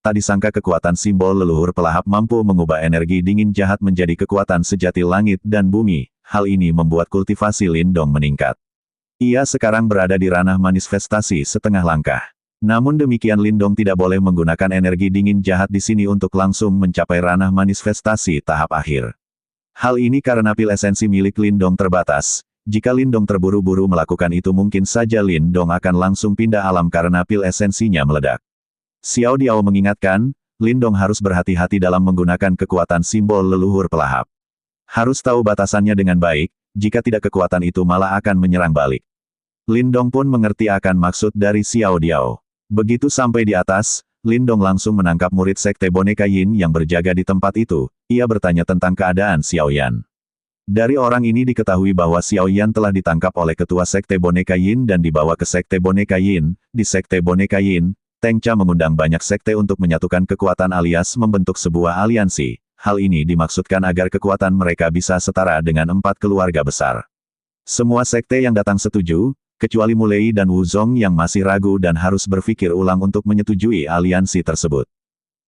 tak disangka kekuatan simbol leluhur pelahap mampu mengubah energi dingin jahat menjadi kekuatan sejati langit dan bumi. Hal ini membuat kultivasi Lindong meningkat. Ia sekarang berada di ranah manifestasi setengah langkah. Namun demikian Lindong tidak boleh menggunakan energi dingin jahat di sini untuk langsung mencapai ranah manifestasi tahap akhir. Hal ini karena pil esensi milik Lindong terbatas. Jika Lindong terburu-buru melakukan itu mungkin saja Lindong akan langsung pindah alam karena pil esensinya meledak. Xiao Diao mengingatkan, Lindong harus berhati-hati dalam menggunakan kekuatan simbol leluhur pelahap. Harus tahu batasannya dengan baik, jika tidak kekuatan itu malah akan menyerang balik. Lindong pun mengerti akan maksud dari Xiao Diao. Begitu sampai di atas, Lindong langsung menangkap murid Sekte Boneka Yin yang berjaga di tempat itu. Ia bertanya tentang keadaan Xiao Yan. Dari orang ini diketahui bahwa Xiao Yan telah ditangkap oleh ketua Sekte Boneka Yin dan dibawa ke Sekte Boneka Yin. Di Sekte Boneka Yin, Teng Cha mengundang banyak sekte untuk menyatukan kekuatan alias membentuk sebuah aliansi. Hal ini dimaksudkan agar kekuatan mereka bisa setara dengan 4 keluarga besar. Semua sekte yang datang setuju, kecuali Mulei dan Wu Zong yang masih ragu dan harus berpikir ulang untuk menyetujui aliansi tersebut.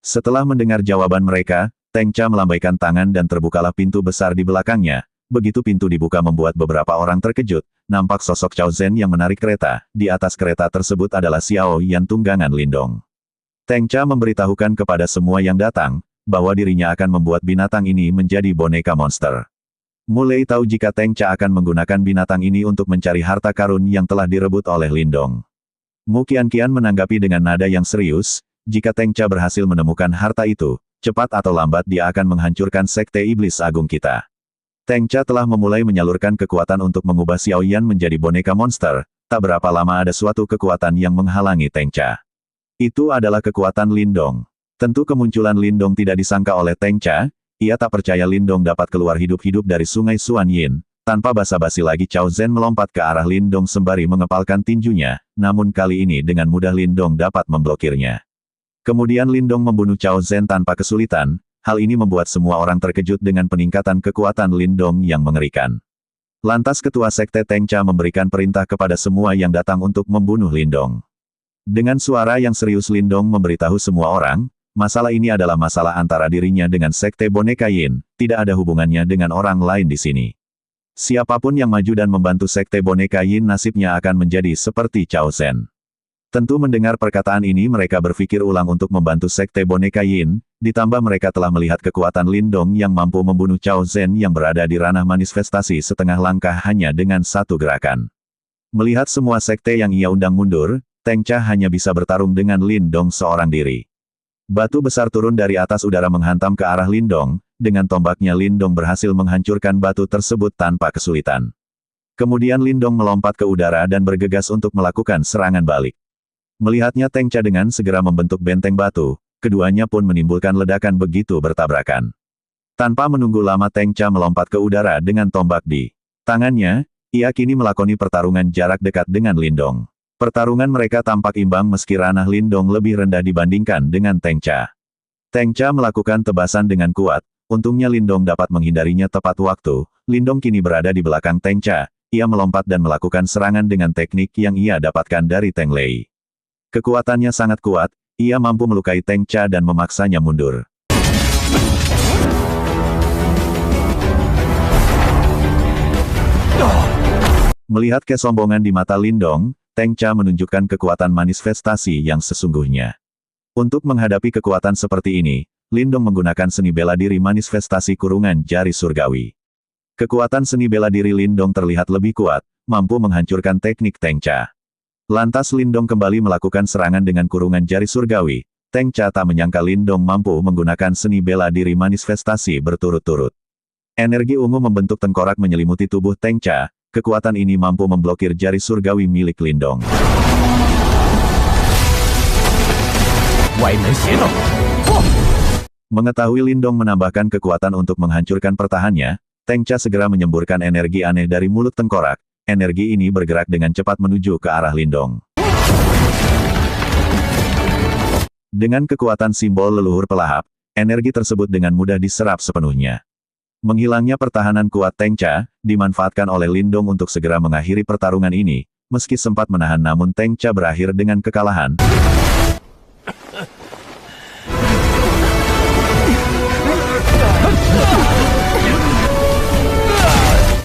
Setelah mendengar jawaban mereka, Teng Cha melambaikan tangan dan terbukalah pintu besar di belakangnya. Begitu pintu dibuka membuat beberapa orang terkejut, nampak sosok Chao Zhen yang menarik kereta. Di atas kereta tersebut adalah Xiao Yan tunggangan Lindong. Teng Cha memberitahukan kepada semua yang datang, bahwa dirinya akan membuat binatang ini menjadi boneka monster. Mulai tahu jika Teng Cha akan menggunakan binatang ini untuk mencari harta karun yang telah direbut oleh Lindong. Mu Qianqian menanggapi dengan nada yang serius, jika Teng Cha berhasil menemukan harta itu, cepat atau lambat dia akan menghancurkan Sekte Iblis Agung kita. Teng Cha telah memulai menyalurkan kekuatan untuk mengubah Xiao Yan menjadi boneka monster. Tak berapa lama ada suatu kekuatan yang menghalangi Teng Cha. Itu adalah kekuatan Lindong. Tentu kemunculan Lindong tidak disangka oleh Teng Cha. Ia tak percaya Lindong dapat keluar hidup-hidup dari sungai Xuan Yin. Tanpa basa-basi lagi Chao Zhen melompat ke arah Lindong sembari mengepalkan tinjunya. Namun kali ini dengan mudah Lindong dapat memblokirnya. Kemudian Lindong membunuh Chao Zhen tanpa kesulitan. Hal ini membuat semua orang terkejut dengan peningkatan kekuatan Lindong yang mengerikan. Lantas ketua sekte Teng Cha memberikan perintah kepada semua yang datang untuk membunuh Lindong. Dengan suara yang serius Lindong memberitahu semua orang, masalah ini adalah masalah antara dirinya dengan Sekte Boneka Yin, tidak ada hubungannya dengan orang lain di sini. Siapapun yang maju dan membantu Sekte Boneka Yin nasibnya akan menjadi seperti Chao Zhen. Tentu mendengar perkataan ini mereka berpikir ulang untuk membantu Sekte Boneka Yin, ditambah mereka telah melihat kekuatan Lindong yang mampu membunuh Chao Zhen yang berada di ranah manifestasi setengah langkah hanya dengan satu gerakan. Melihat semua sekte yang ia undang mundur, Teng Cha hanya bisa bertarung dengan Lindong seorang diri. Batu besar turun dari atas udara menghantam ke arah Lindong, dengan tombaknya Lindong berhasil menghancurkan batu tersebut tanpa kesulitan. Kemudian Lindong melompat ke udara dan bergegas untuk melakukan serangan balik. Melihatnya Teng Cha dengan segera membentuk benteng batu, keduanya pun menimbulkan ledakan begitu bertabrakan. Tanpa menunggu lama Teng Cha melompat ke udara dengan tombak di tangannya, ia kini melakoni pertarungan jarak dekat dengan Lindong. Pertarungan mereka tampak imbang meski ranah Lindong lebih rendah dibandingkan dengan Teng Cha. Teng Cha melakukan tebasan dengan kuat, untungnya Lindong dapat menghindarinya tepat waktu. Lindong kini berada di belakang Teng Cha, ia melompat dan melakukan serangan dengan teknik yang ia dapatkan dari Teng Lei. Kekuatannya sangat kuat, ia mampu melukai Teng Cha dan memaksanya mundur. Melihat kesombongan di mata Lindong, Teng Cha menunjukkan kekuatan manifestasi yang sesungguhnya. Untuk menghadapi kekuatan seperti ini, Lindong menggunakan seni bela diri manifestasi kurungan jari surgawi. Kekuatan seni bela diri Lindong terlihat lebih kuat, mampu menghancurkan teknik Teng Cha. Lantas Lindong kembali melakukan serangan dengan kurungan jari surgawi. Teng Cha tak menyangka Lindong mampu menggunakan seni bela diri manifestasi berturut-turut. Energi ungu membentuk tengkorak menyelimuti tubuh Teng Cha. Kekuatan ini mampu memblokir jari surgawi milik Lindong. Mengetahui Lindong menambahkan kekuatan untuk menghancurkan pertahannya, Teng Cha segera menyemburkan energi aneh dari mulut tengkorak. Energi ini bergerak dengan cepat menuju ke arah Lindong. Dengan kekuatan simbol leluhur pelahap, energi tersebut dengan mudah diserap sepenuhnya. Menghilangnya pertahanan kuat Teng Cha, dimanfaatkan oleh Lindong untuk segera mengakhiri pertarungan ini. Meski sempat menahan namun Teng Cha berakhir dengan kekalahan.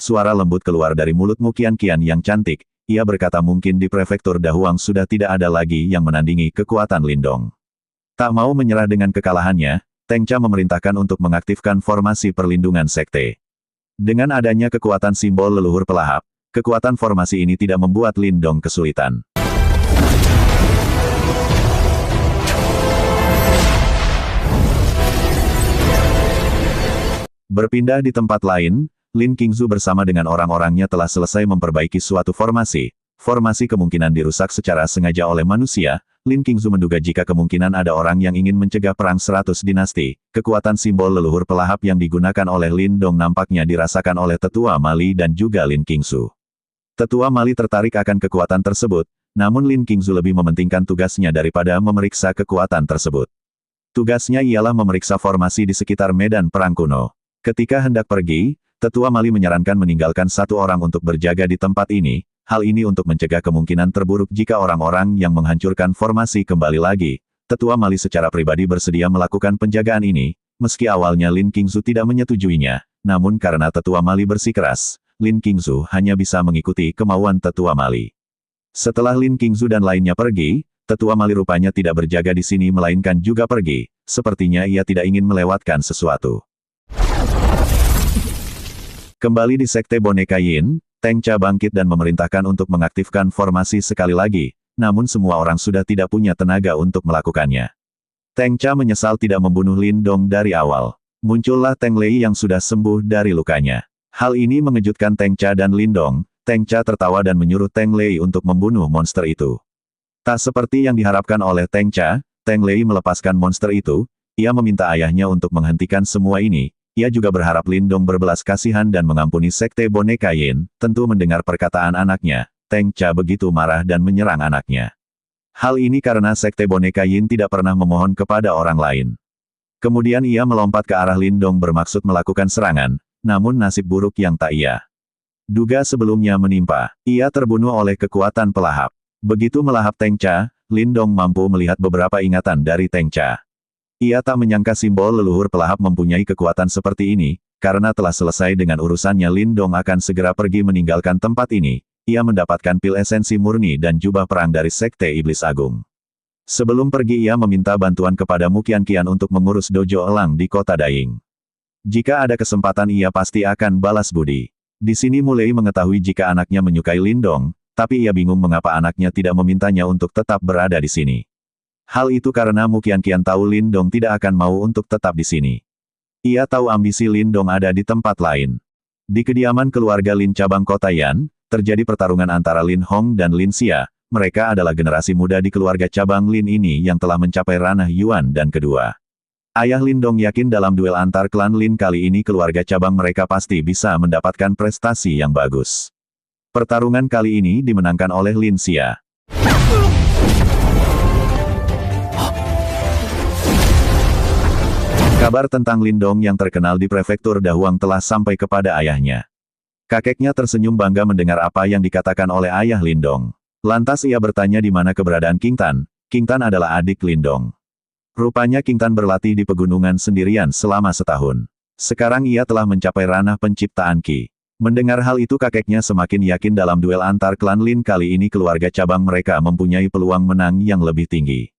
Suara lembut keluar dari mulut Mu Qianqian yang cantik. Ia berkata mungkin di prefektur Dahuang sudah tidak ada lagi yang menandingi kekuatan Lindong. Tak mau menyerah dengan kekalahannya, Teng Cha memerintahkan untuk mengaktifkan formasi perlindungan sekte. Dengan adanya kekuatan simbol leluhur pelahap, kekuatan formasi ini tidak membuat Lindong kesulitan. Berpindah di tempat lain, Lin Qingzu bersama dengan orang-orangnya telah selesai memperbaiki suatu formasi. Formasi kemungkinan dirusak secara sengaja oleh manusia. Lin Qingzu menduga jika kemungkinan ada orang yang ingin mencegah perang 100 dinasti. Kekuatan simbol leluhur pelahap yang digunakan oleh Lindong nampaknya dirasakan oleh Tetua Mali dan juga Lin Qingzu. Tetua Mali tertarik akan kekuatan tersebut, namun Lin Qingzu lebih mementingkan tugasnya daripada memeriksa kekuatan tersebut. Tugasnya ialah memeriksa formasi di sekitar medan perang kuno. Ketika hendak pergi, Tetua Mali menyarankan meninggalkan satu orang untuk berjaga di tempat ini, hal ini untuk mencegah kemungkinan terburuk jika orang-orang yang menghancurkan formasi kembali lagi. Tetua Mali secara pribadi bersedia melakukan penjagaan ini, meski awalnya Lin Qingzu tidak menyetujuinya, namun karena Tetua Mali bersikeras, Lin Qingzu hanya bisa mengikuti kemauan Tetua Mali. Setelah Lin Qingzu dan lainnya pergi, Tetua Mali rupanya tidak berjaga di sini melainkan juga pergi, sepertinya ia tidak ingin melewatkan sesuatu. Kembali di Sekte Boneka Yin, Teng Cha bangkit dan memerintahkan untuk mengaktifkan formasi sekali lagi, namun semua orang sudah tidak punya tenaga untuk melakukannya. Teng Cha menyesal tidak membunuh Lindong dari awal. Muncullah Teng Lei yang sudah sembuh dari lukanya. Hal ini mengejutkan Teng Cha dan Lindong. Teng Cha tertawa dan menyuruh Teng Lei untuk membunuh monster itu. Tak seperti yang diharapkan oleh Teng Cha, Teng Lei melepaskan monster itu. Ia meminta ayahnya untuk menghentikan semua ini. Ia juga berharap Lindong berbelas kasihan dan mengampuni Sekte Boneka Yin. Tentu mendengar perkataan anaknya, Teng Cha begitu marah dan menyerang anaknya. Hal ini karena Sekte Boneka Yin tidak pernah memohon kepada orang lain. Kemudian ia melompat ke arah Lindong bermaksud melakukan serangan, namun nasib buruk yang tak ia duga sebelumnya menimpa. Ia terbunuh oleh kekuatan pelahap. Begitu melahap Teng Cha, Lindong mampu melihat beberapa ingatan dari Teng Cha. Ia tak menyangka simbol leluhur pelahap mempunyai kekuatan seperti ini, karena telah selesai dengan urusannya Lindong akan segera pergi meninggalkan tempat ini. Ia mendapatkan pil esensi murni dan jubah perang dari Sekte Iblis Agung. Sebelum pergi ia meminta bantuan kepada Mu Qianqian untuk mengurus dojo elang di kota Daying. Jika ada kesempatan ia pasti akan balas budi. Di sini Mu Lei mengetahui jika anaknya menyukai Lindong, tapi ia bingung mengapa anaknya tidak memintanya untuk tetap berada di sini. Hal itu karena Mu Qianqian tahu Lindong tidak akan mau untuk tetap di sini. Ia tahu ambisi Lindong ada di tempat lain. Di kediaman keluarga Lin cabang kota Yan, terjadi pertarungan antara Lin Hong dan Lin Xia. Mereka adalah generasi muda di keluarga cabang Lin ini yang telah mencapai ranah Yuan dan kedua. Ayah Lindong yakin dalam duel antar klan Lin kali ini keluarga cabang mereka pasti bisa mendapatkan prestasi yang bagus. Pertarungan kali ini dimenangkan oleh Lin Xia. Kabar tentang Lindong yang terkenal di prefektur Dahuang telah sampai kepada ayahnya. Kakeknya tersenyum bangga mendengar apa yang dikatakan oleh ayah Lindong. Lantas ia bertanya di mana keberadaan King Tan. King Tan adalah adik Lindong. Rupanya King Tan berlatih di pegunungan sendirian selama setahun. Sekarang ia telah mencapai ranah penciptaan Qi. Mendengar hal itu kakeknya semakin yakin dalam duel antar klan Lin kali ini keluarga cabang mereka mempunyai peluang menang yang lebih tinggi.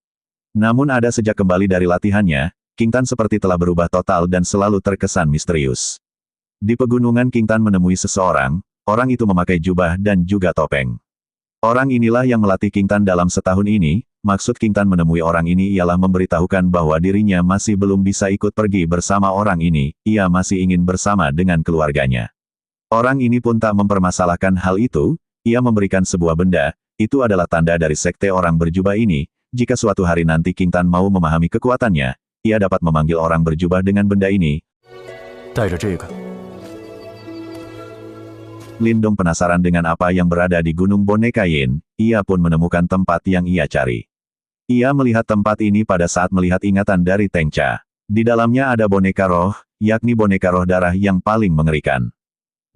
Namun ada sejak kembali dari latihannya, King Tan seperti telah berubah total dan selalu terkesan misterius. Di pegunungan King Tan menemui seseorang, orang itu memakai jubah dan juga topeng. Orang inilah yang melatih King Tan dalam setahun ini. Maksud King Tan menemui orang ini ialah memberitahukan bahwa dirinya masih belum bisa ikut pergi bersama orang ini, ia masih ingin bersama dengan keluarganya. Orang ini pun tak mempermasalahkan hal itu, ia memberikan sebuah benda, itu adalah tanda dari sekte orang berjubah ini, jika suatu hari nanti King Tan mau memahami kekuatannya, ia dapat memanggil orang berjubah dengan benda ini. Lindong penasaran dengan apa yang berada di Gunung Boneka Yin, ia pun menemukan tempat yang ia cari. Ia melihat tempat ini pada saat melihat ingatan dari Teng Cha. Di dalamnya ada boneka roh, yakni boneka roh darah yang paling mengerikan.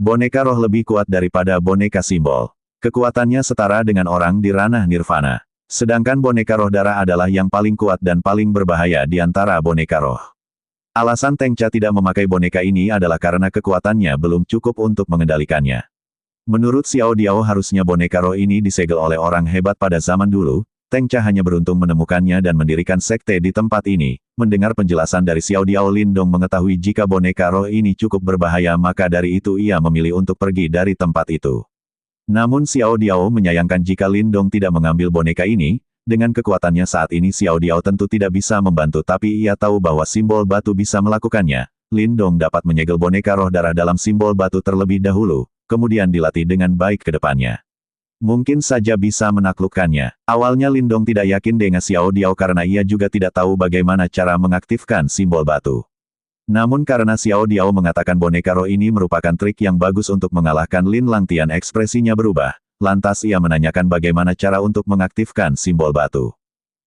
Boneka roh lebih kuat daripada boneka simbol. Kekuatannya setara dengan orang di ranah nirvana. Sedangkan boneka roh darah adalah yang paling kuat dan paling berbahaya di antara boneka roh. Alasan Teng Cha tidak memakai boneka ini adalah karena kekuatannya belum cukup untuk mengendalikannya. Menurut Xiao Diao harusnya boneka roh ini disegel oleh orang hebat pada zaman dulu. Teng Cha hanya beruntung menemukannya dan mendirikan sekte di tempat ini. Mendengar penjelasan dari Xiao Diao, Lin Dong mengetahui jika boneka roh ini cukup berbahaya, maka dari itu ia memilih untuk pergi dari tempat itu. Namun Xiao Diao menyayangkan jika Lin Dong tidak mengambil boneka ini. Dengan kekuatannya saat ini Xiao Diao tentu tidak bisa membantu, tapi ia tahu bahwa simbol batu bisa melakukannya. Lin Dong dapat menyegel boneka roh darah dalam simbol batu terlebih dahulu, kemudian dilatih dengan baik ke depannya. Mungkin saja bisa menaklukkannya. Awalnya Lin Dong tidak yakin dengan Xiao Diao karena ia juga tidak tahu bagaimana cara mengaktifkan simbol batu. Namun karena Xiao Diao mengatakan boneka roh ini merupakan trik yang bagus untuk mengalahkan Lin Langtian, ekspresinya berubah. Lantas ia menanyakan bagaimana cara untuk mengaktifkan simbol batu.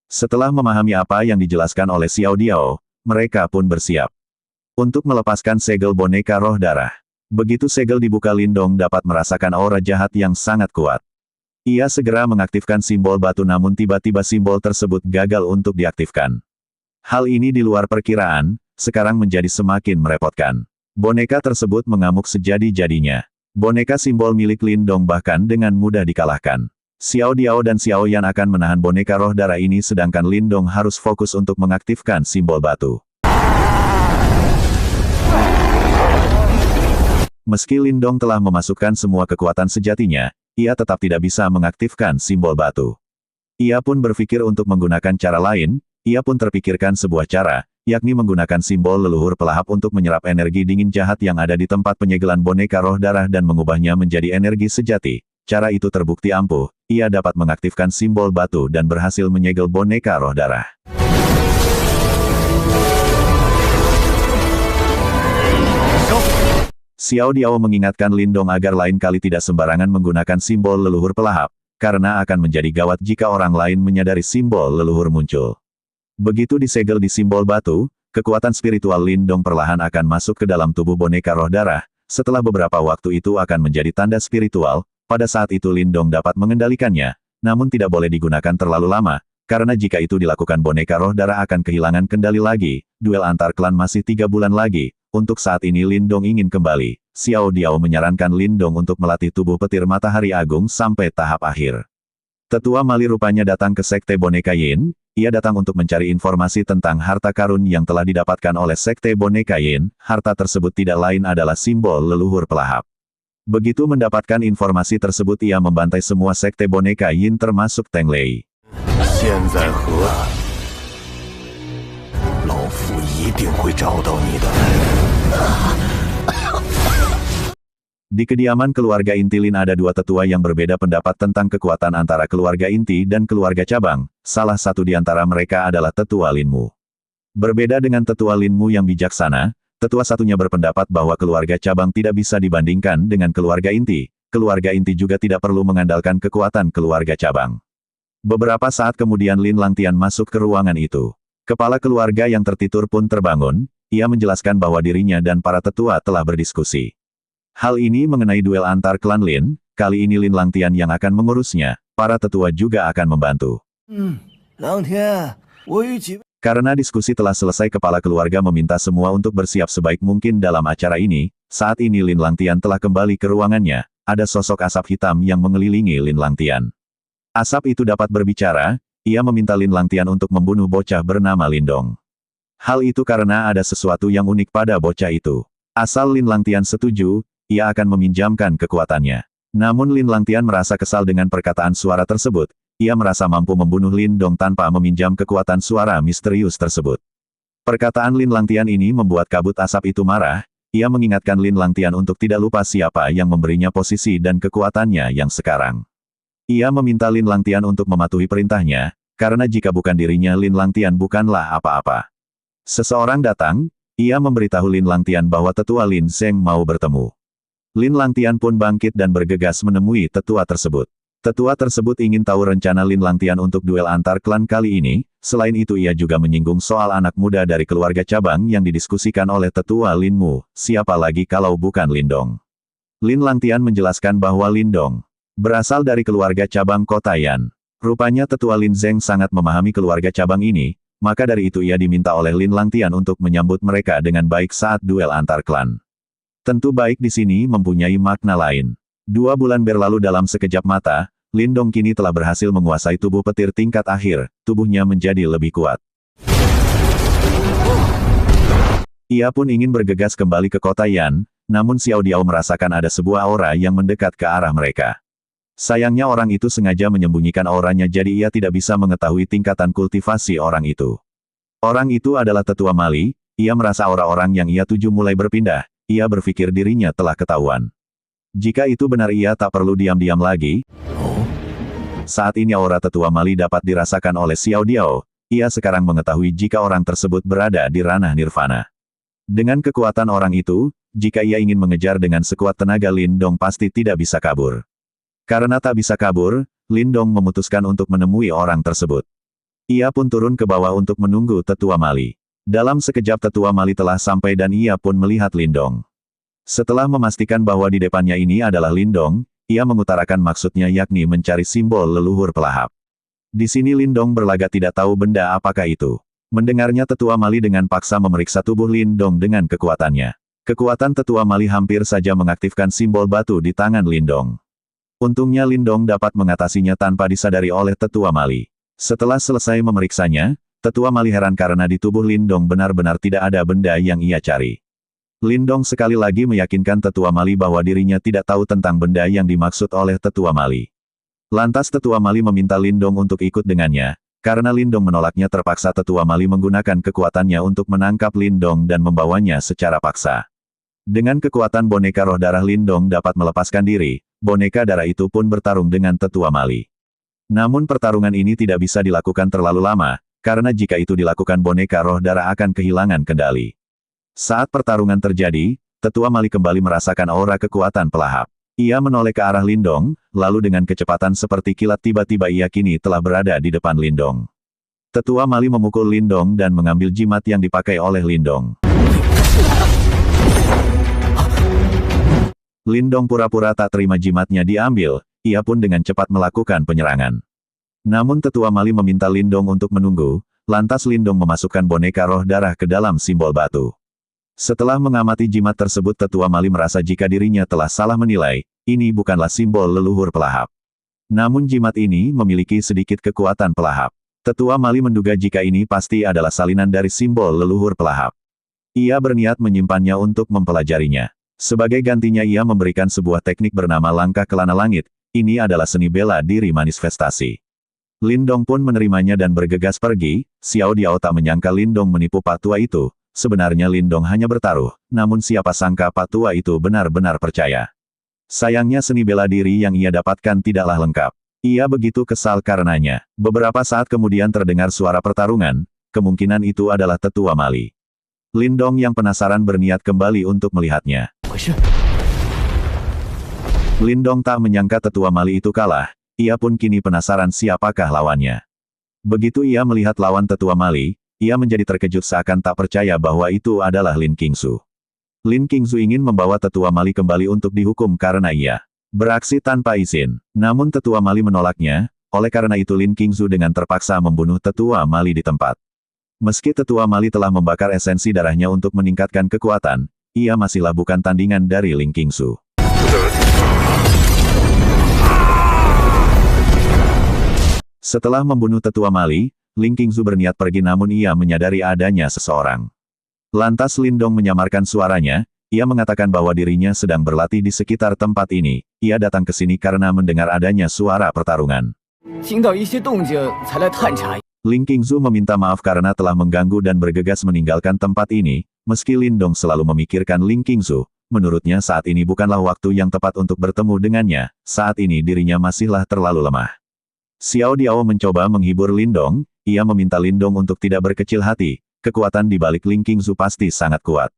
Setelah memahami apa yang dijelaskan oleh Xiao Diao, mereka pun bersiap untuk melepaskan segel boneka roh darah. Begitu segel dibuka, Lin Dong dapat merasakan aura jahat yang sangat kuat. Ia segera mengaktifkan simbol batu, namun tiba-tiba simbol tersebut gagal untuk diaktifkan. Hal ini di luar perkiraan, sekarang menjadi semakin merepotkan. Boneka tersebut mengamuk sejadi-jadinya. Boneka simbol milik Lin Dong bahkan dengan mudah dikalahkan. Xiao Diao dan Xiao Yan akan menahan boneka roh darah ini, sedangkan Lin Dong harus fokus untuk mengaktifkan simbol batu. Meski Lin Dong telah memasukkan semua kekuatan sejatinya, ia tetap tidak bisa mengaktifkan simbol batu. Ia pun berpikir untuk menggunakan cara lain. Ia pun terpikirkan sebuah cara, yakni menggunakan simbol leluhur pelahap untuk menyerap energi dingin jahat yang ada di tempat penyegelan boneka roh darah dan mengubahnya menjadi energi sejati. Cara itu terbukti ampuh. Ia dapat mengaktifkan simbol batu dan berhasil menyegel boneka roh darah. Xiao Diao mengingatkan Lin Dong agar lain kali tidak sembarangan menggunakan simbol leluhur pelahap, karena akan menjadi gawat jika orang lain menyadari simbol leluhur muncul. Begitu disegel di simbol batu, kekuatan spiritual Lin Dong perlahan akan masuk ke dalam tubuh boneka roh darah. Setelah beberapa waktu itu akan menjadi tanda spiritual. Pada saat itu Lin Dong dapat mengendalikannya, namun tidak boleh digunakan terlalu lama, karena jika itu dilakukan boneka roh darah akan kehilangan kendali lagi. Duel antar klan masih 3 bulan lagi. Untuk saat ini Lin Dong ingin kembali. Xiao Diao menyarankan Lin Dong untuk melatih tubuh petir matahari agung sampai tahap akhir. Tetua Mali rupanya datang ke sekte boneka Yin. Ia datang untuk mencari informasi tentang harta karun yang telah didapatkan oleh sekte boneka Yin. Harta tersebut tidak lain adalah simbol leluhur pelahap. Begitu mendapatkan informasi tersebut, ia membantai semua sekte boneka Yin termasuk Teng Lei. Di kediaman keluarga inti Lin ada 2 tetua yang berbeda pendapat tentang kekuatan antara keluarga inti dan keluarga cabang. Salah satu di antara mereka adalah tetua Lin Mu. Berbeda dengan tetua Lin Mu yang bijaksana, tetua satunya berpendapat bahwa keluarga cabang tidak bisa dibandingkan dengan keluarga inti. Keluarga inti juga tidak perlu mengandalkan kekuatan keluarga cabang. Beberapa saat kemudian Lin Langtian masuk ke ruangan itu. Kepala keluarga yang tertidur pun terbangun. Ia menjelaskan bahwa dirinya dan para tetua telah berdiskusi. Hal ini mengenai duel antar klan Lin. Kali ini Lin Langtian yang akan mengurusnya. Para tetua juga akan membantu. Karena diskusi telah selesai, kepala keluarga meminta semua untuk bersiap sebaik mungkin dalam acara ini. Saat ini Lin Langtian telah kembali ke ruangannya. Ada sosok asap hitam yang mengelilingi Lin Langtian. Asap itu dapat berbicara. Ia meminta Lin Langtian untuk membunuh bocah bernama Lin Dong. Hal itu karena ada sesuatu yang unik pada bocah itu. Asal Lin Langtian setuju, ia akan meminjamkan kekuatannya. Namun Lin Langtian merasa kesal dengan perkataan suara tersebut. Ia merasa mampu membunuh Lin Dong tanpa meminjam kekuatan suara misterius tersebut. Perkataan Lin Langtian ini membuat kabut asap itu marah. Ia mengingatkan Lin Langtian untuk tidak lupa siapa yang memberinya posisi dan kekuatannya yang sekarang. Ia meminta Lin Langtian untuk mematuhi perintahnya, karena jika bukan dirinya Lin Langtian bukanlah apa-apa. Seseorang datang, ia memberitahu Lin Langtian bahwa tetua Lin Zeng mau bertemu. Lin Langtian pun bangkit dan bergegas menemui tetua tersebut. Tetua tersebut ingin tahu rencana Lin Langtian untuk duel antar klan kali ini. Selain itu ia juga menyinggung soal anak muda dari keluarga cabang yang didiskusikan oleh tetua Lin Mu. Siapa lagi kalau bukan Lin Dong? Lin Langtian menjelaskan bahwa Lin Dong berasal dari keluarga cabang kota Yan. Rupanya tetua Lin Zeng sangat memahami keluarga cabang ini. maka dari itu ia diminta oleh Lin Langtian untuk menyambut mereka dengan baik saat duel antar klan. Tentu baik di sini mempunyai makna lain. 2 bulan berlalu dalam sekejap mata, Lindong kini telah berhasil menguasai tubuh petir tingkat akhir, tubuhnya menjadi lebih kuat. Ia pun ingin bergegas kembali ke kota Yan, namun Xiao Diao merasakan ada sebuah aura yang mendekat ke arah mereka. Sayangnya orang itu sengaja menyembunyikan auranya jadi ia tidak bisa mengetahui tingkatan kultivasi orang itu. Orang itu adalah tetua Mali, ia merasa aura orang yang ia tuju mulai berpindah, ia berpikir dirinya telah ketahuan. Jika itu benar ia tak perlu diam-diam lagi. Saat ini aura tetua Mali dapat dirasakan oleh Xiao Diao, ia sekarang mengetahui jika orang tersebut berada di ranah nirvana. Dengan kekuatan orang itu, jika ia ingin mengejar dengan sekuat tenaga Lindong pasti tidak bisa kabur. Karena tak bisa kabur, Lindong memutuskan untuk menemui orang tersebut. Ia pun turun ke bawah untuk menunggu tetua Mali. Dalam sekejap tetua Mali telah sampai dan ia pun melihat Lindong. Setelah memastikan bahwa di depannya ini adalah Lindong, ia mengutarakan maksudnya yakni mencari simbol leluhur pelahap. Di sini Lindong berlagak tidak tahu benda apakah itu. Mendengarnya tetua Mali dengan paksa memeriksa tubuh Lindong dengan kekuatannya. Kekuatan tetua Mali hampir saja mengaktifkan simbol batu di tangan Lindong. Untungnya Lindong dapat mengatasinya tanpa disadari oleh tetua Mali. Setelah selesai memeriksanya, tetua Mali heran karena di tubuh Lindong benar-benar tidak ada benda yang ia cari. Lindong sekali lagi meyakinkan tetua Mali bahwa dirinya tidak tahu tentang benda yang dimaksud oleh tetua Mali. Lantas tetua Mali meminta Lindong untuk ikut dengannya. Karena Lindong menolaknya terpaksa tetua Mali menggunakan kekuatannya untuk menangkap Lindong dan membawanya secara paksa. Dengan kekuatan boneka roh darah Lindong dapat melepaskan diri, boneka darah itu pun bertarung dengan tetua Mali. Namun pertarungan ini tidak bisa dilakukan terlalu lama, karena jika itu dilakukan boneka roh darah akan kehilangan kendali. Saat pertarungan terjadi, tetua Mali kembali merasakan aura kekuatan pelahap. Ia menoleh ke arah Lindong, lalu dengan kecepatan seperti kilat tiba-tiba ia kini telah berada di depan Lindong. Tetua Mali memukul Lindong dan mengambil jimat yang dipakai oleh Lindong. Lindong pura-pura tak terima jimatnya diambil, ia pun dengan cepat melakukan penyerangan. Namun tetua Mali meminta Lindong untuk menunggu, lantas Lindong memasukkan boneka roh darah ke dalam simbol batu. Setelah mengamati jimat tersebut tetua Mali merasa jika dirinya telah salah menilai, ini bukanlah simbol leluhur pelahap. Namun jimat ini memiliki sedikit kekuatan pelahap. Tetua Mali menduga jika ini pasti adalah salinan dari simbol leluhur pelahap. Ia berniat menyimpannya untuk mempelajarinya. Sebagai gantinya ia memberikan sebuah teknik bernama langkah kelana langit, ini adalah seni bela diri manifestasi. Lindong pun menerimanya dan bergegas pergi, Xiao Diao tak menyangka Lindong menipu Pak Tua itu, sebenarnya Lindong hanya bertaruh, namun siapa sangka Pak Tua itu benar-benar percaya. Sayangnya seni bela diri yang ia dapatkan tidaklah lengkap. Ia begitu kesal karenanya. Beberapa saat kemudian terdengar suara pertarungan, kemungkinan itu adalah tetua Mali. Lindong yang penasaran berniat kembali untuk melihatnya. Lindong tak menyangka tetua Mali itu kalah, ia pun kini penasaran siapakah lawannya. Begitu ia melihat lawan tetua Mali, ia menjadi terkejut seakan tak percaya bahwa itu adalah Lin Qingzu. Lin Qingzu ingin membawa tetua Mali kembali untuk dihukum karena ia beraksi tanpa izin. Namun tetua Mali menolaknya, oleh karena itu Lin Qingzu dengan terpaksa membunuh tetua Mali di tempat. Meski tetua Mali telah membakar esensi darahnya untuk meningkatkan kekuatan, ia masihlah bukan tandingan dari Lin Qingzu. Setelah membunuh tetua Mali, Lin Qingzu berniat pergi namun ia menyadari adanya seseorang. Lantas Lindong menyamarkan suaranya, ia mengatakan bahwa dirinya sedang berlatih di sekitar tempat ini, ia datang ke sini karena mendengar adanya suara pertarungan. Lin Qingzu meminta maaf karena telah mengganggu dan bergegas meninggalkan tempat ini, meski Lindong selalu memikirkan Lin Qingzu, menurutnya saat ini bukanlah waktu yang tepat untuk bertemu dengannya, saat ini dirinya masihlah terlalu lemah. Xiao Diao mencoba menghibur Lindong, ia meminta Lindong untuk tidak berkecil hati, kekuatan di balik Lin Qingzu pasti sangat kuat.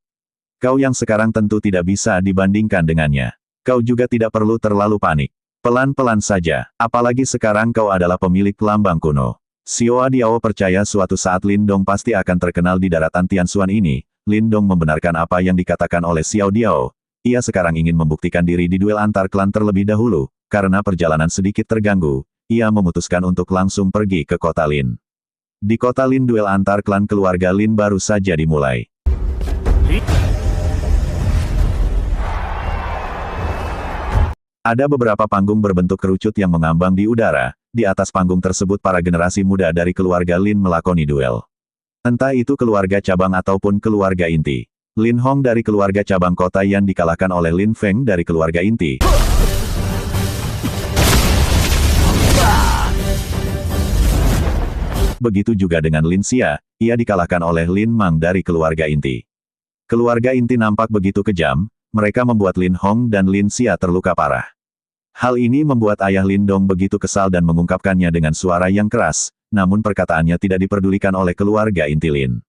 Kau yang sekarang tentu tidak bisa dibandingkan dengannya. Kau juga tidak perlu terlalu panik. Pelan-pelan saja, apalagi sekarang kau adalah pemilik lambang kuno. Xiao Diao percaya suatu saat Lindong pasti akan terkenal di daratan Tianxuan ini. Lindong membenarkan apa yang dikatakan oleh Xiao Diao. Ia sekarang ingin membuktikan diri di duel antar klan terlebih dahulu, karena perjalanan sedikit terganggu, ia memutuskan untuk langsung pergi ke kota Lin. Di kota Lin, duel antar klan keluarga Lin baru saja dimulai. Ada beberapa panggung berbentuk kerucut yang mengambang di udara. Di atas panggung tersebut para generasi muda dari keluarga Lin melakoni duel. Entah itu keluarga cabang ataupun keluarga inti. Lin Hong dari keluarga cabang kota Yan dikalahkan oleh Lin Feng dari keluarga inti. Begitu juga dengan Lin Xia, ia dikalahkan oleh Lin Mang dari keluarga inti. Keluarga inti nampak begitu kejam, mereka membuat Lin Hong dan Lin Xia terluka parah. Hal ini membuat ayah Lin Dong begitu kesal dan mengungkapkannya dengan suara yang keras, namun perkataannya tidak diperdulikan oleh keluarga inti Lin.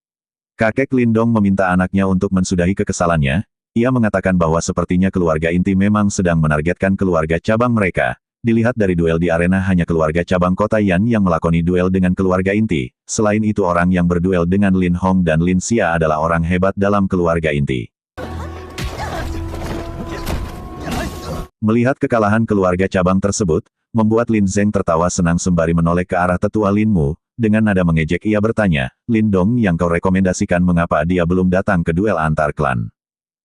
Kakek Lin Dong meminta anaknya untuk mensudahi kekesalannya. Ia mengatakan bahwa sepertinya keluarga inti memang sedang menargetkan keluarga cabang mereka. Dilihat dari duel di arena hanya keluarga cabang kota Yan yang melakoni duel dengan keluarga inti. Selain itu orang yang berduel dengan Lin Hong dan Lin Xia adalah orang hebat dalam keluarga inti. Melihat kekalahan keluarga cabang tersebut, membuat Lin Zeng tertawa senang sembari menoleh ke arah tetua Lin Mu. Dengan nada mengejek ia bertanya, Lin Dong yang kau rekomendasikan mengapa dia belum datang ke duel antar klan?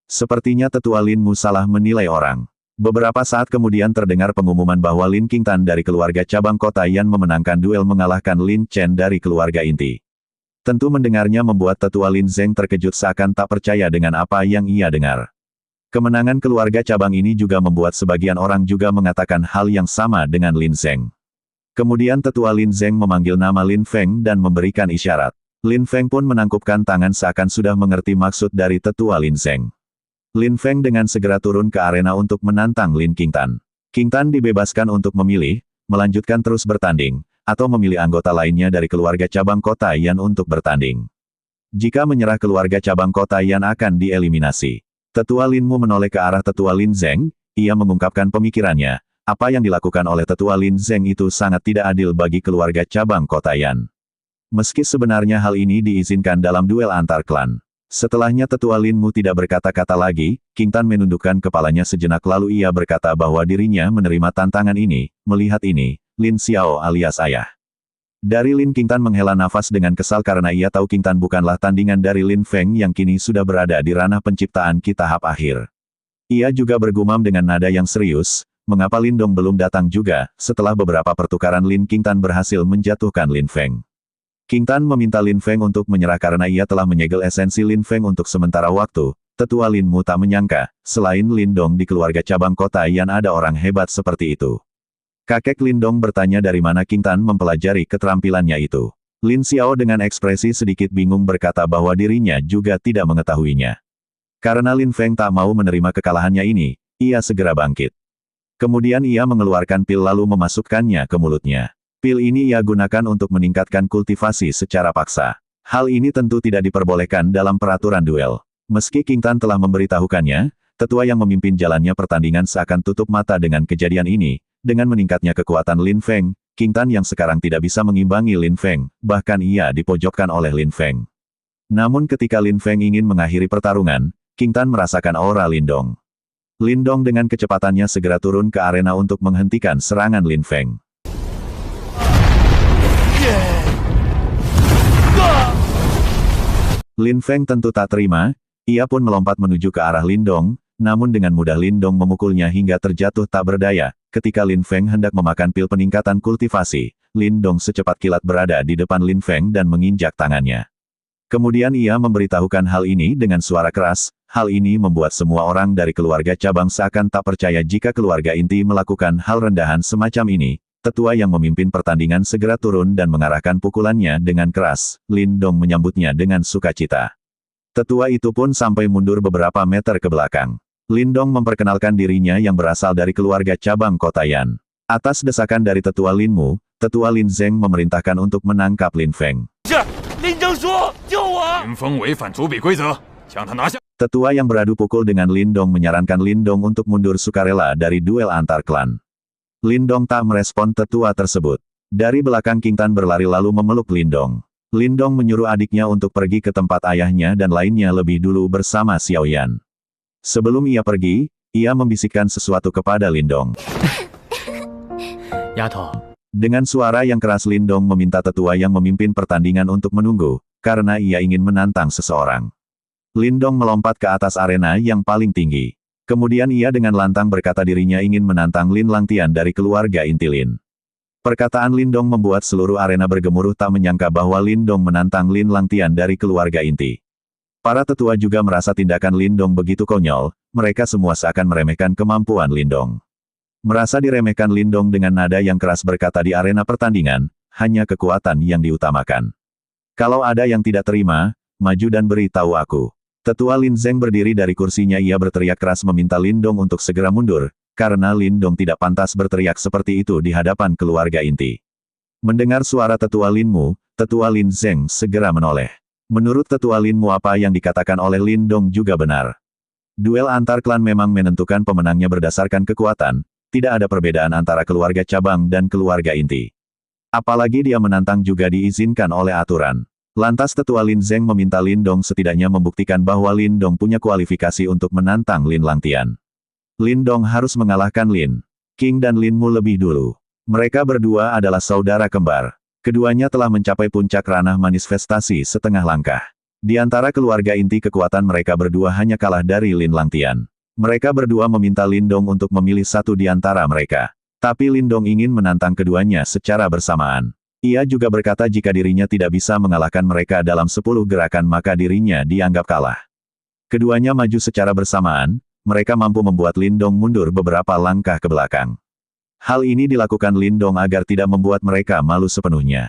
Sepertinya tetua Lin Mu salah menilai orang. Beberapa saat kemudian terdengar pengumuman bahwa Lin Qingtan dari keluarga cabang kota Yan memenangkan duel mengalahkan Lin Chen dari keluarga inti. Tentu mendengarnya membuat tetua Lin Zeng terkejut seakan tak percaya dengan apa yang ia dengar. Kemenangan keluarga cabang ini juga membuat sebagian orang juga mengatakan hal yang sama dengan Lin Zeng. Kemudian tetua Lin Zeng memanggil nama Lin Feng dan memberikan isyarat. Lin Feng pun menangkupkan tangan seakan sudah mengerti maksud dari tetua Lin Zeng. Lin Feng dengan segera turun ke arena untuk menantang Lin Qingtan. Qingtan dibebaskan untuk memilih, melanjutkan terus bertanding, atau memilih anggota lainnya dari keluarga cabang kota Yan untuk bertanding. Jika menyerah keluarga cabang kota Yan akan dieliminasi. Tetua Lin Mu menoleh ke arah tetua Lin Zeng, ia mengungkapkan pemikirannya, apa yang dilakukan oleh tetua Lin Zeng itu sangat tidak adil bagi keluarga cabang kota Yan. Meski sebenarnya hal ini diizinkan dalam duel antar klan. Setelahnya tetua Lin Mu tidak berkata-kata lagi, Qingtan menundukkan kepalanya sejenak lalu ia berkata bahwa dirinya menerima tantangan ini. Melihat ini, Lin Xiao alias ayah dari Lin Qingtan menghela nafas dengan kesal karena ia tahu Qingtan bukanlah tandingan dari Lin Feng yang kini sudah berada di ranah penciptaan Qi tahap akhir. Ia juga bergumam dengan nada yang serius, mengapa Lin Dong belum datang juga, setelah beberapa pertukaran Lin Qingtan berhasil menjatuhkan Lin Feng. Qingtan meminta Lin Feng untuk menyerah karena ia telah menyegel esensi Lin Feng untuk sementara waktu. Tetua Lin Mu tak menyangka, selain Lin Dong di keluarga cabang kota Yan ada orang hebat seperti itu. Kakek Lin Dong bertanya dari mana Qingtan mempelajari keterampilannya itu. Lin Xiao dengan ekspresi sedikit bingung berkata bahwa dirinya juga tidak mengetahuinya. Karena Lin Feng tak mau menerima kekalahannya ini, ia segera bangkit. Kemudian ia mengeluarkan pil lalu memasukkannya ke mulutnya. Pil ini ia gunakan untuk meningkatkan kultivasi secara paksa. Hal ini tentu tidak diperbolehkan dalam peraturan duel. Meski Qingtan telah memberitahukannya, tetua yang memimpin jalannya pertandingan seakan tutup mata dengan kejadian ini. Dengan meningkatnya kekuatan Lin Feng, Qingtan yang sekarang tidak bisa mengimbangi Lin Feng, bahkan ia dipojokkan oleh Lin Feng. Namun ketika Lin Feng ingin mengakhiri pertarungan, Qingtan merasakan aura Lin Dong. Lin Dong dengan kecepatannya segera turun ke arena untuk menghentikan serangan Lin Feng. Lin Feng tentu tak terima, ia pun melompat menuju ke arah Lin Dong, namun dengan mudah Lin Dong memukulnya hingga terjatuh tak berdaya. Ketika Lin Feng hendak memakan pil peningkatan kultivasi, Lin Dong secepat kilat berada di depan Lin Feng dan menginjak tangannya. Kemudian ia memberitahukan hal ini dengan suara keras, hal ini membuat semua orang dari keluarga cabang seakan tak percaya jika keluarga inti melakukan hal rendahan semacam ini. Tetua yang memimpin pertandingan segera turun dan mengarahkan pukulannya dengan keras. Lin Dong menyambutnya dengan sukacita. Tetua itu pun sampai mundur beberapa meter ke belakang. Lin Dong memperkenalkan dirinya yang berasal dari keluarga cabang kota Yan. Atas desakan dari tetua Lin Mu, tetua Lin Zeng memerintahkan untuk menangkap Lin Feng. Tetua yang beradu pukul dengan Lin Dong menyarankan Lin Dong untuk mundur sukarela dari duel antar klan. Lin Dong tak merespon tetua tersebut. Dari belakang Qingtan berlari lalu memeluk Lin Dong. Lin Dong menyuruh adiknya untuk pergi ke tempat ayahnya dan lainnya lebih dulu bersama Xiao Yan. Sebelum ia pergi, ia membisikkan sesuatu kepada Lin Dong. Dengan suara yang keras Lindong meminta tetua yang memimpin pertandingan untuk menunggu, karena ia ingin menantang seseorang. Lindong melompat ke atas arena yang paling tinggi. Kemudian ia dengan lantang berkata dirinya ingin menantang Lin Langtian dari keluarga inti Lin. Perkataan Lindong membuat seluruh arena bergemuruh tak menyangka bahwa Lindong menantang Lin Langtian dari keluarga inti. Para tetua juga merasa tindakan Lindong begitu konyol, mereka semua seakan meremehkan kemampuan Lindong. Merasa diremehkan Lindong dengan nada yang keras berkata di arena pertandingan, hanya kekuatan yang diutamakan. Kalau ada yang tidak terima, maju dan beritahu aku. Tetua Lin Zeng berdiri dari kursinya ia berteriak keras meminta Lindong untuk segera mundur, karena Lindong tidak pantas berteriak seperti itu di hadapan keluarga inti. Mendengar suara Tetua Linmu, Tetua Lin Zeng segera menoleh. Menurut Tetua Linmu apa yang dikatakan oleh Lindong juga benar. Duel antar klan memang menentukan pemenangnya berdasarkan kekuatan, tidak ada perbedaan antara keluarga cabang dan keluarga inti. Apalagi dia menantang juga diizinkan oleh aturan. Lantas Tetua Lin Zeng meminta Lindong setidaknya membuktikan bahwa Lindong punya kualifikasi untuk menantang Lin Langtian. Lindong harus mengalahkan Lin King dan Linmu lebih dulu. Mereka berdua adalah saudara kembar. Keduanya telah mencapai puncak ranah manifestasi setengah langkah. Di antara keluarga inti kekuatan mereka berdua hanya kalah dari Lin Langtian. Mereka berdua meminta Lindong untuk memilih satu di antara mereka. Tapi Lindong ingin menantang keduanya secara bersamaan. Ia juga berkata jika dirinya tidak bisa mengalahkan mereka dalam 10 gerakan maka dirinya dianggap kalah. Keduanya maju secara bersamaan, mereka mampu membuat Lindong mundur beberapa langkah ke belakang. Hal ini dilakukan Lindong agar tidak membuat mereka malu sepenuhnya.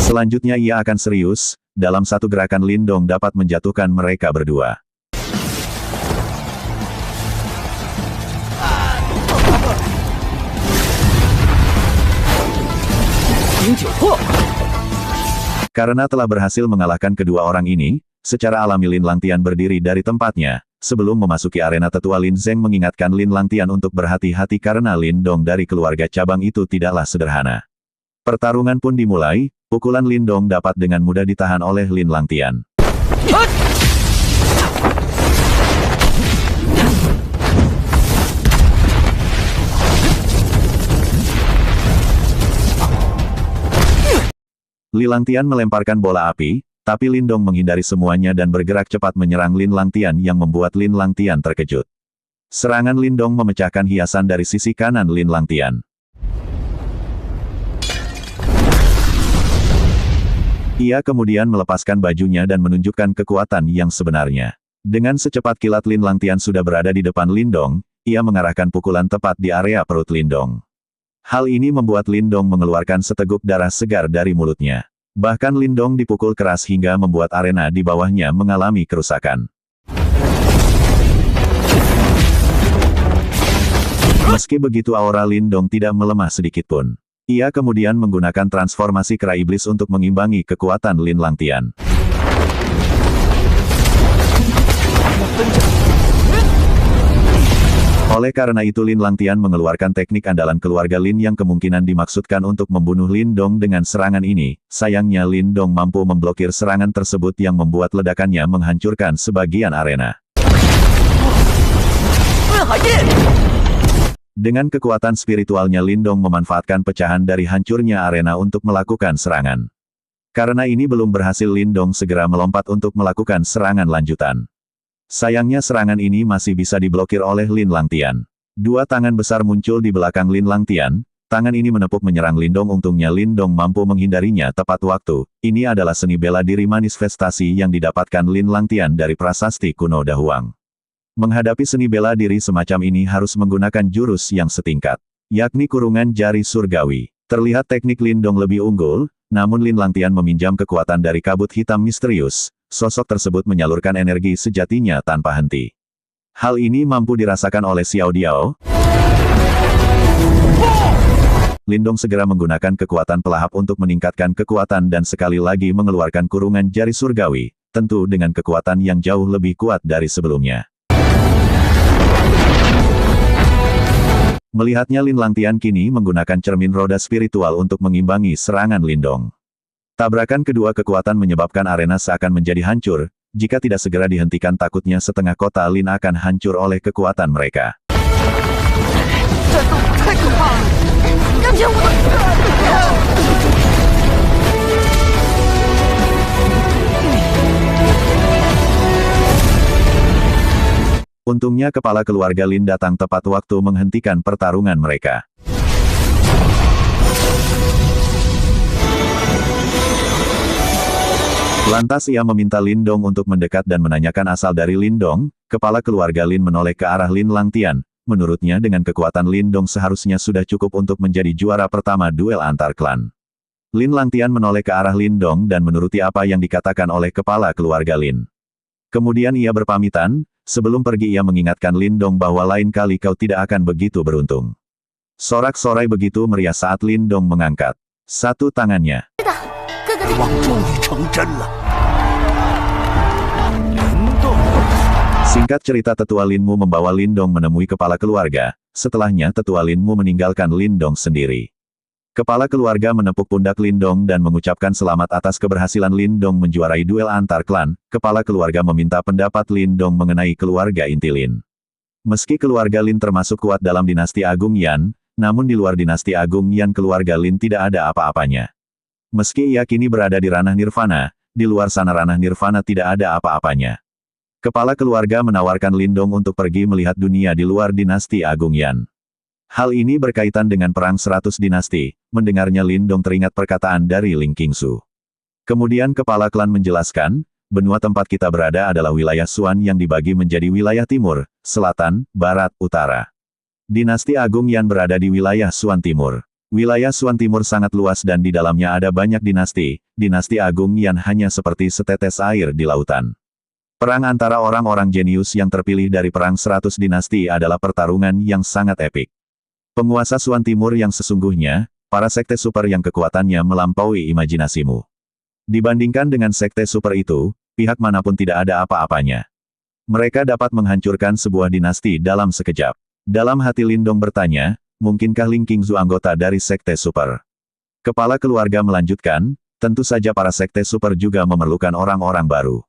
Selanjutnya ia akan serius, dalam satu gerakan Lindong dapat menjatuhkan mereka berdua. Karena telah berhasil mengalahkan kedua orang ini, secara alami Lin Langtian berdiri dari tempatnya. Sebelum memasuki arena Tetua Lin Zeng mengingatkan Lin Langtian untuk berhati-hati karena Lindong dari keluarga cabang itu tidaklah sederhana. Pertarungan pun dimulai, pukulan Lindong dapat dengan mudah ditahan oleh Lin Langtian. Lin Langtian melemparkan bola api, tapi Lindong menghindari semuanya dan bergerak cepat menyerang Lin Langtian yang membuat Lin Langtian terkejut. Serangan Lindong memecahkan hiasan dari sisi kanan Lin Langtian. Ia kemudian melepaskan bajunya dan menunjukkan kekuatan yang sebenarnya. Dengan secepat kilat Lin Langtian sudah berada di depan Lindong, ia mengarahkan pukulan tepat di area perut Lindong. Hal ini membuat Lindong mengeluarkan seteguk darah segar dari mulutnya. Bahkan Lindong dipukul keras hingga membuat arena di bawahnya mengalami kerusakan. Meski begitu aura Lindong tidak melemah sedikitpun. Ia kemudian menggunakan transformasi kera iblis untuk mengimbangi kekuatan Lin Langtian. Oleh karena itu Lin Langtian mengeluarkan teknik andalan keluarga Lin yang kemungkinan dimaksudkan untuk membunuh Lindong dengan serangan ini. Sayangnya Lindong mampu memblokir serangan tersebut yang membuat ledakannya menghancurkan sebagian arena. Dengan kekuatan spiritualnya Lindong memanfaatkan pecahan dari hancurnya arena untuk melakukan serangan. Karena ini belum berhasil Lindong segera melompat untuk melakukan serangan lanjutan. Sayangnya serangan ini masih bisa diblokir oleh Lin Langtian. Dua tangan besar muncul di belakang Lin Langtian, tangan ini menepuk menyerang Lindong untungnya Lindong mampu menghindarinya tepat waktu. Ini adalah seni bela diri manifestasi yang didapatkan Lin Langtian dari prasasti kuno Dahuang. Menghadapi seni bela diri semacam ini harus menggunakan jurus yang setingkat, yakni kurungan jari surgawi. Terlihat teknik Lindong lebih unggul, namun Lin Langtian meminjam kekuatan dari kabut hitam misterius. Sosok tersebut menyalurkan energi sejatinya tanpa henti. Hal ini mampu dirasakan oleh Xiao Diao. Lindong segera menggunakan kekuatan pelahap untuk meningkatkan kekuatan dan sekali lagi mengeluarkan kurungan jari surgawi, tentu dengan kekuatan yang jauh lebih kuat dari sebelumnya. Melihatnya Lin Langtian kini menggunakan cermin roda spiritual untuk mengimbangi serangan Lindong. Tabrakan kedua kekuatan menyebabkan arena seakan menjadi hancur, jika tidak segera dihentikan takutnya setengah kota Lin akan hancur oleh kekuatan mereka. 将军，我。Untungnya kepala keluarga Lin datang tepat waktu menghentikan pertarungan mereka. Lantas ia meminta Lin Dong untuk mendekat dan menanyakan asal dari Lin Dong. Kepala keluarga Lin menoleh ke arah Lin Langtian. Menurutnya dengan kekuatan Lin Dong seharusnya sudah cukup untuk menjadi juara pertama duel antar klan. Lin Langtian menoleh ke arah Lin Dong dan menuruti apa yang dikatakan oleh kepala keluarga Lin. Kemudian ia berpamitan. Sebelum pergi ia mengingatkan Lin Dong bahwa lain kali kau tidak akan begitu beruntung. Sorak-sorai begitu meriah saat Lin Dong mengangkat satu tangannya. Singkat cerita tetua Linmu membawa Lin Dong menemui kepala keluarga. Setelahnya tetua Linmu meninggalkan Lin Dong sendiri. Kepala keluarga menepuk pundak Lin Dong dan mengucapkan selamat atas keberhasilan Lin Dong menjuarai duel antar klan. Kepala keluarga meminta pendapat Lin Dong mengenai keluarga inti Lin. Meski keluarga Lin termasuk kuat dalam dinasti Agung Yan, namun di luar dinasti Agung Yan keluarga Lin tidak ada apa-apanya. Meski ia kini berada di ranah nirvana, di luar sana ranah nirvana tidak ada apa-apanya. Kepala keluarga menawarkan Lin Dong untuk pergi melihat dunia di luar dinasti Agung Yan. Hal ini berkaitan dengan perang 100 dinasti. Mendengarnya Lin Dong teringat perkataan dari Ling Qingsu. Kemudian kepala klan menjelaskan, benua tempat kita berada adalah wilayah Xuan yang dibagi menjadi wilayah timur, selatan, barat, utara. Dinasti Agung Yan berada di wilayah Xuan Timur. Wilayah Xuan Timur sangat luas dan di dalamnya ada banyak dinasti. Dinasti Agung Yan hanya seperti setetes air di lautan. Perang antara orang-orang jenius yang terpilih dari perang 100 dinasti adalah pertarungan yang sangat epik. Penguasa Xuan Timur yang sesungguhnya, para sekte super yang kekuatannya melampaui imajinasimu. Dibandingkan dengan sekte super itu, pihak manapun tidak ada apa-apanya. Mereka dapat menghancurkan sebuah dinasti dalam sekejap. Dalam hati Lin Dong bertanya, mungkinkah Ling Qingzu anggota dari sekte super? Kepala keluarga melanjutkan, tentu saja para sekte super juga memerlukan orang-orang baru.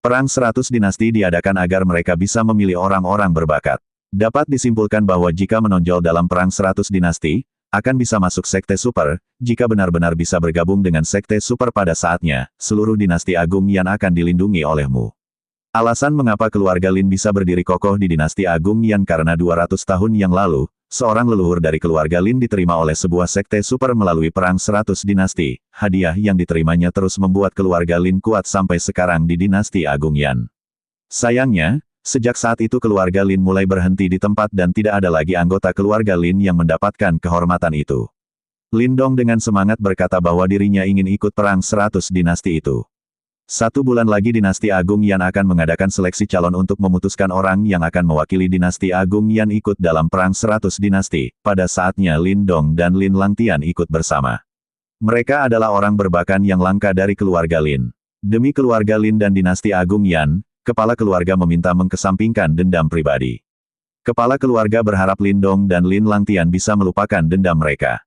Perang 100 dinasti diadakan agar mereka bisa memilih orang-orang berbakat. Dapat disimpulkan bahwa jika menonjol dalam perang 100 dinasti, akan bisa masuk sekte super. Jika benar-benar bisa bergabung dengan sekte super pada saatnya, seluruh dinasti Agung Yan akan dilindungi olehmu. Alasan mengapa keluarga Lin bisa berdiri kokoh di dinasti Agung Yan karena 200 tahun yang lalu, seorang leluhur dari keluarga Lin diterima oleh sebuah sekte super melalui perang 100 dinasti. Hadiah yang diterimanya terus membuat keluarga Lin kuat sampai sekarang di dinasti Agung Yan. Sayangnya, sejak saat itu keluarga Lin mulai berhenti di tempat dan tidak ada lagi anggota keluarga Lin yang mendapatkan kehormatan itu. Lin Dong dengan semangat berkata bahwa dirinya ingin ikut perang 100 dinasti itu. 1 bulan lagi dinasti Agung Yan akan mengadakan seleksi calon untuk memutuskan orang yang akan mewakili dinasti Agung Yan ikut dalam perang 100 dinasti. Pada saatnya Lin Dong dan Lin Langtian ikut bersama. Mereka adalah orang berbakat yang langka dari keluarga Lin. Demi keluarga Lin dan dinasti Agung Yan, kepala keluarga meminta mengkesampingkan dendam pribadi. Kepala keluarga berharap Lin Dong dan Lin Langtian bisa melupakan dendam mereka.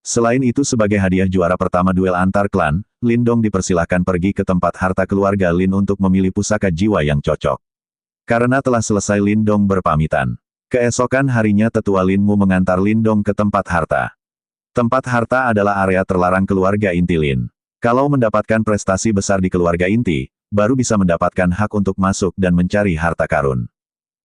Selain itu sebagai hadiah juara pertama duel antar klan, Lin Dong dipersilahkan pergi ke tempat harta keluarga Lin untuk memilih pusaka jiwa yang cocok. Karena telah selesai Lin Dong berpamitan. Keesokan harinya tetua Linmu mengantar Lin Dong ke tempat harta. Tempat harta adalah area terlarang keluarga inti Lin. Kalau mendapatkan prestasi besar di keluarga inti, baru bisa mendapatkan hak untuk masuk dan mencari harta karun.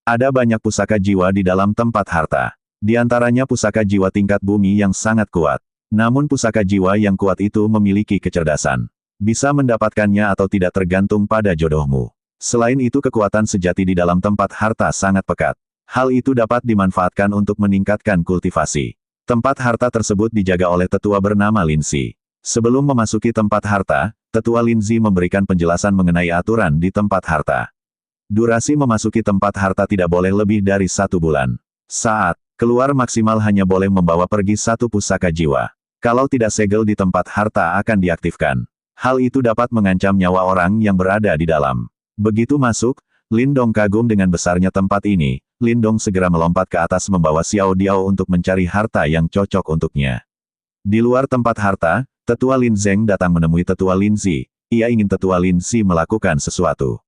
Ada banyak pusaka jiwa di dalam tempat harta. Di antaranya pusaka jiwa tingkat bumi yang sangat kuat. Namun pusaka jiwa yang kuat itu memiliki kecerdasan. Bisa mendapatkannya atau tidak tergantung pada jodohmu. Selain itu kekuatan sejati di dalam tempat harta sangat pekat. Hal itu dapat dimanfaatkan untuk meningkatkan kultivasi. Tempat harta tersebut dijaga oleh tetua bernama Linzi. Sebelum memasuki tempat harta, tetua Linzi memberikan penjelasan mengenai aturan di tempat harta. Durasi memasuki tempat harta tidak boleh lebih dari 1 bulan. Saat keluar maksimal hanya boleh membawa pergi 1 pusaka jiwa. Kalau tidak segel di tempat harta akan diaktifkan. Hal itu dapat mengancam nyawa orang yang berada di dalam. Begitu masuk, Lin Dong kagum dengan besarnya tempat ini. Lin Dong segera melompat ke atas membawa Xiao Diao untuk mencari harta yang cocok untuknya. Di luar tempat harta, tetua Lin Zeng datang menemui tetua Lin Zi. Ia ingin tetua Lin Zi melakukan sesuatu.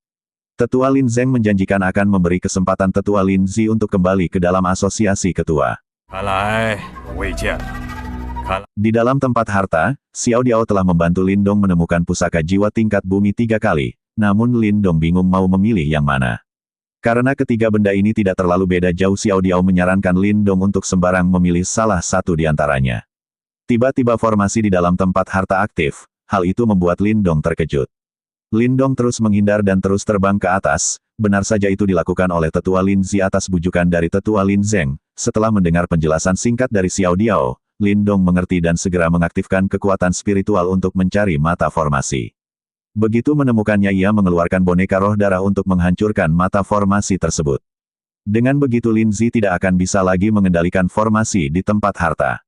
Tetua Lin Zeng menjanjikan akan memberi kesempatan tetua Lin Zi untuk kembali ke dalam asosiasi ketua. Di dalam tempat harta, Xiao Diao telah membantu Lindong menemukan pusaka jiwa tingkat bumi 3 kali, namun Lindong bingung mau memilih yang mana. Karena ketiga benda ini tidak terlalu beda jauh, Xiao Diao menyarankan Lindong untuk sembarang memilih salah satu di antaranya. Tiba-tiba formasi di dalam tempat harta aktif, hal itu membuat Lindong terkejut. Lindong terus menghindar dan terus terbang ke atas, benar saja itu dilakukan oleh Tetua Lin Zi atas bujukan dari Tetua Lin Zeng. Setelah mendengar penjelasan singkat dari Xiao Diao, Lindong mengerti dan segera mengaktifkan kekuatan spiritual untuk mencari mata formasi. Begitu menemukannya, ia mengeluarkan boneka roh darah untuk menghancurkan mata formasi tersebut. Dengan begitu Lin Zi tidak akan bisa lagi mengendalikan formasi di tempat harta.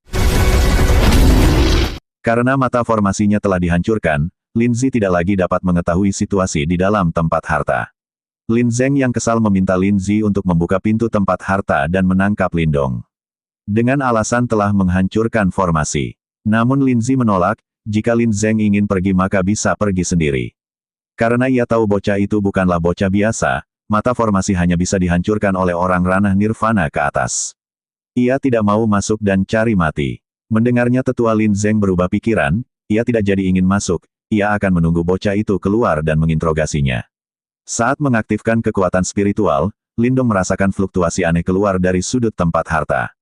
Karena mata formasinya telah dihancurkan, Lin Zi tidak lagi dapat mengetahui situasi di dalam tempat harta. Lin Zeng yang kesal meminta Lin Zi untuk membuka pintu tempat harta dan menangkap Lindong. Dengan alasan telah menghancurkan formasi. Namun Lin Zi menolak, jika Lin Zeng ingin pergi maka bisa pergi sendiri. Karena ia tahu bocah itu bukanlah bocah biasa, mata formasi hanya bisa dihancurkan oleh orang ranah nirvana ke atas. Ia tidak mau masuk dan cari mati. Mendengarnya Tetua Lin Zeng berubah pikiran, ia tidak jadi ingin masuk, ia akan menunggu bocah itu keluar dan menginterogasinya. Saat mengaktifkan kekuatan spiritual, Lindong merasakan fluktuasi aneh keluar dari sudut tempat harta.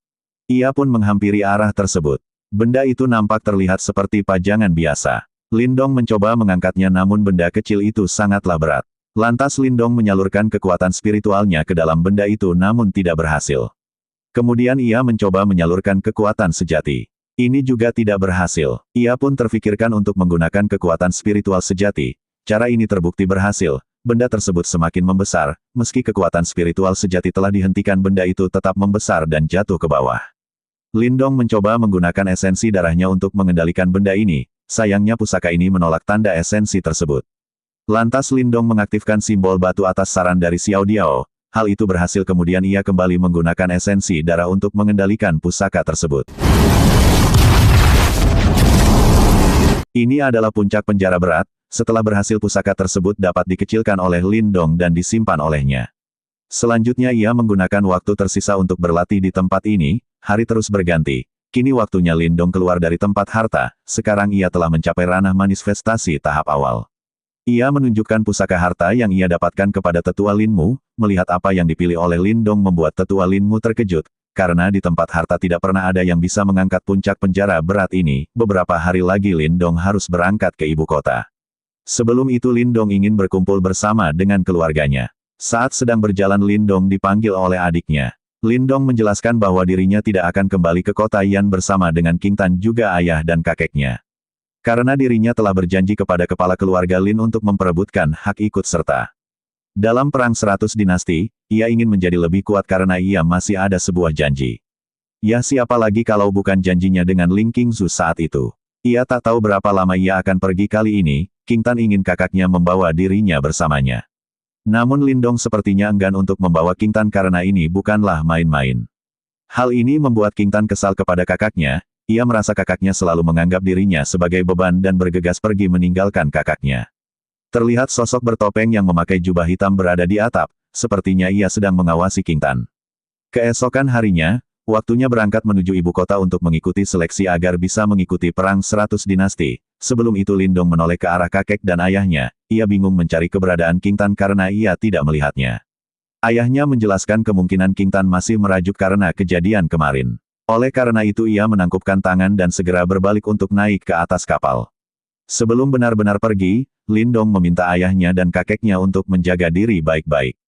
Ia pun menghampiri arah tersebut. Benda itu nampak terlihat seperti pajangan biasa. Lindong mencoba mengangkatnya namun benda kecil itu sangatlah berat. Lantas Lindong menyalurkan kekuatan spiritualnya ke dalam benda itu namun tidak berhasil. Kemudian ia mencoba menyalurkan kekuatan sejati. Ini juga tidak berhasil. Ia pun terfikirkan untuk menggunakan kekuatan spiritual sejati. Cara ini terbukti berhasil. Benda tersebut semakin membesar, meski kekuatan spiritual sejati telah dihentikan, benda itu tetap membesar dan jatuh ke bawah. Lindong mencoba menggunakan esensi darahnya untuk mengendalikan benda ini, sayangnya pusaka ini menolak tanda esensi tersebut. Lantas Lindong mengaktifkan simbol batu atas saran dari Xiao Diao, hal itu berhasil kemudian ia kembali menggunakan esensi darah untuk mengendalikan pusaka tersebut. Ini adalah puncak penjara berat. Setelah berhasil pusaka tersebut dapat dikecilkan oleh Lindong dan disimpan olehnya. Selanjutnya ia menggunakan waktu tersisa untuk berlatih di tempat ini, hari terus berganti. Kini waktunya Lindong keluar dari tempat harta, sekarang ia telah mencapai ranah manifestasi tahap awal. Ia menunjukkan pusaka harta yang ia dapatkan kepada Tetua Linmu, melihat apa yang dipilih oleh Lindong membuat Tetua Linmu terkejut. Karena di tempat harta tidak pernah ada yang bisa mengangkat puncak penjara berat ini, beberapa hari lagi Lindong harus berangkat ke ibu kota. Sebelum itu Lindong ingin berkumpul bersama dengan keluarganya. Saat sedang berjalan Lindong dipanggil oleh adiknya. Lindong menjelaskan bahwa dirinya tidak akan kembali ke kota Yan bersama dengan King Tan juga ayah dan kakeknya. Karena dirinya telah berjanji kepada kepala keluarga Lin untuk memperebutkan hak ikut serta. Dalam perang 100 dinasti, ia ingin menjadi lebih kuat karena ia masih ada sebuah janji. Ya siapa lagi kalau bukan janjinya dengan Ling Qingzu saat itu. Ia tak tahu berapa lama ia akan pergi kali ini. King Tan ingin kakaknya membawa dirinya bersamanya. Namun Lindong sepertinya enggan untuk membawa King Tan karena ini bukanlah main-main. Hal ini membuat King Tan kesal kepada kakaknya, ia merasa kakaknya selalu menganggap dirinya sebagai beban dan bergegas pergi meninggalkan kakaknya. Terlihat sosok bertopeng yang memakai jubah hitam berada di atap, sepertinya ia sedang mengawasi King Tan. Keesokan harinya, waktunya berangkat menuju ibu kota untuk mengikuti seleksi agar bisa mengikuti perang 100 dinasti. Sebelum itu Lindong menoleh ke arah kakek dan ayahnya, ia bingung mencari keberadaan King Tan karena ia tidak melihatnya. Ayahnya menjelaskan kemungkinan King Tan masih merajuk karena kejadian kemarin. Oleh karena itu ia menangkupkan tangan dan segera berbalik untuk naik ke atas kapal. Sebelum benar-benar pergi, Lindong meminta ayahnya dan kakeknya untuk menjaga diri baik-baik.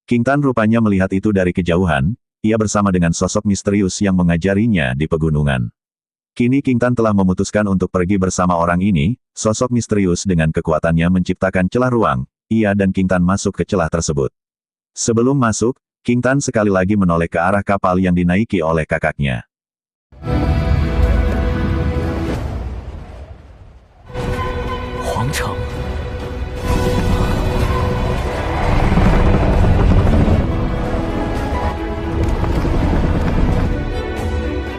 King Tan rupanya melihat itu dari kejauhan, ia bersama dengan sosok misterius yang mengajarinya di pegunungan. Kini King Tan telah memutuskan untuk pergi bersama orang ini, sosok misterius dengan kekuatannya menciptakan celah ruang, ia dan King Tan masuk ke celah tersebut. Sebelum masuk, King Tan sekali lagi menoleh ke arah kapal yang dinaiki oleh kakaknya. Huangcheng